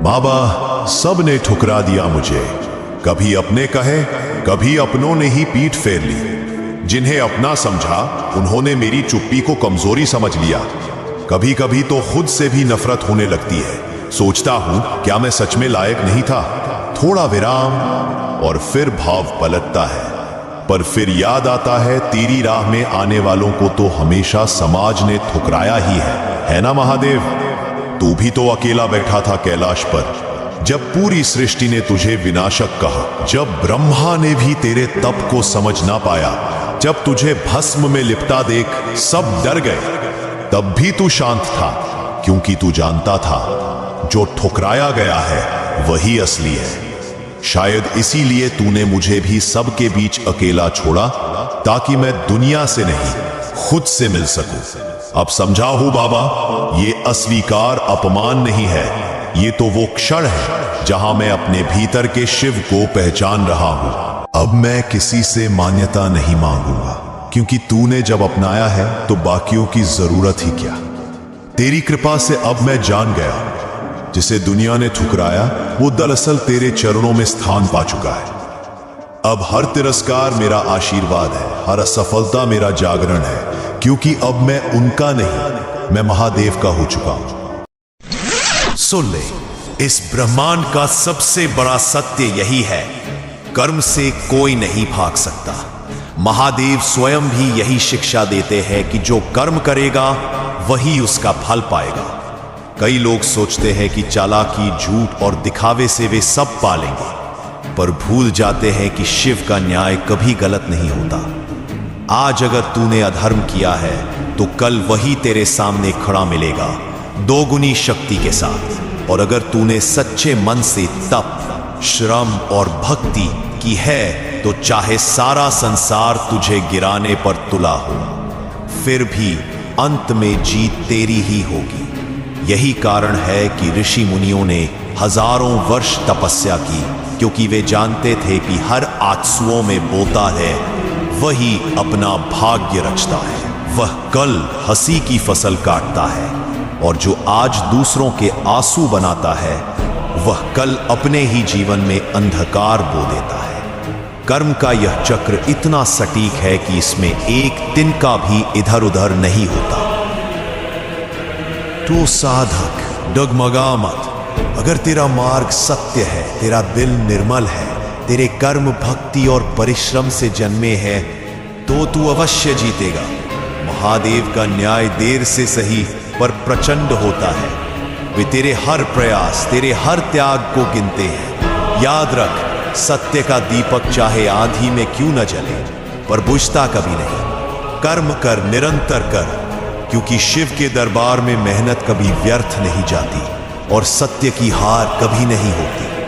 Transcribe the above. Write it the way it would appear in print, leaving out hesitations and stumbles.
बाबा, सब ने ठुकरा दिया मुझे। कभी अपने कहे, कभी अपनों ने ही पीठ फेर ली। जिन्हें अपना समझा उन्होंने मेरी चुप्पी को कमजोरी समझ लिया। कभी कभी तो खुद से भी नफरत होने लगती है। सोचता हूं क्या मैं सच में लायक नहीं था। थोड़ा विराम और फिर भाव पलटता है। पर फिर याद आता है, तेरी राह में आने वालों को तो हमेशा समाज ने ठुकराया ही है ना महादेव? तू भी तो अकेला बैठा था कैलाश पर जब पूरी सृष्टि ने तुझे विनाशक कहा। जब ब्रह्मा ने भी तेरे तप को समझ ना पाया, जब तुझे भस्म में लिपटा देख सब डर गए, तब भी तू शांत था, क्योंकि तू जानता था जो ठुकराया गया है वही असली है। शायद इसीलिए तूने मुझे भी सबके बीच अकेला छोड़ा, ताकि मैं दुनिया से नहीं खुद से मिल सकूं। अब समझा हूं बाबा, ये अस्वीकार अपमान नहीं है, ये तो वो क्षण है जहां मैं अपने भीतर के शिव को पहचान रहा हूं। अब मैं किसी से मान्यता नहीं मांगूंगा, क्योंकि तूने जब अपनाया है तो बाकियों की जरूरत ही क्या। तेरी कृपा से अब मैं जान गया, जिसे दुनिया ने ठुकराया वो दरअसल तेरे चरणों में स्थान पा चुका है। अब हर तिरस्कार मेरा आशीर्वाद है, हर असफलता मेरा जागरण है, क्योंकि अब मैं उनका नहीं, मैं महादेव का हो चुका हूं। सुन ले, इस ब्रह्मांड का सबसे बड़ा सत्य यही है, कर्म से कोई नहीं भाग सकता। महादेव स्वयं भी यही शिक्षा देते हैं कि जो कर्म करेगा वही उसका फल पाएगा। कई लोग सोचते हैं कि चालाकी, झूठ और दिखावे से वे सब पालेंगे, पर भूल जाते हैं कि शिव का न्याय कभी गलत नहीं होता। आज अगर तूने अधर्म किया है तो कल वही तेरे सामने खड़ा मिलेगा, दोगुनी शक्ति के साथ। और अगर तूने सच्चे मन से तप, श्रम और भक्ति की है तो चाहे सारा संसार तुझे गिराने पर तुला हो, फिर भी अंत में जीत तेरी ही होगी। यही कारण है कि ऋषि मुनियों ने हजारों वर्ष तपस्या की, क्योंकि वे जानते थे कि हर आंसुओं में बोता है वही अपना भाग्य रचता है। वह कल हंसी की फसल काटता है, और जो आज दूसरों के आंसू बनाता है वह कल अपने ही जीवन में अंधकार बो देता है। कर्म का यह चक्र इतना सटीक है कि इसमें एक तिनका भी इधर उधर नहीं होता। तो साधक, डगमगा मत। अगर तेरा मार्ग सत्य है, तेरा दिल निर्मल है, तेरे कर्म भक्ति और परिश्रम से जन्मे हैं, तो तू अवश्य जीतेगा। महादेव का न्याय देर से सही पर प्रचंड होता है। वे तेरे हर प्रयास, तेरे हर त्याग को गिनते हैं। याद रख, सत्य का दीपक चाहे आंधी में क्यों न जले, पर बुझता कभी नहीं। कर्म कर, निरंतर कर, क्योंकि शिव के दरबार में मेहनत कभी व्यर्थ नहीं जाती और सत्य की हार कभी नहीं होती।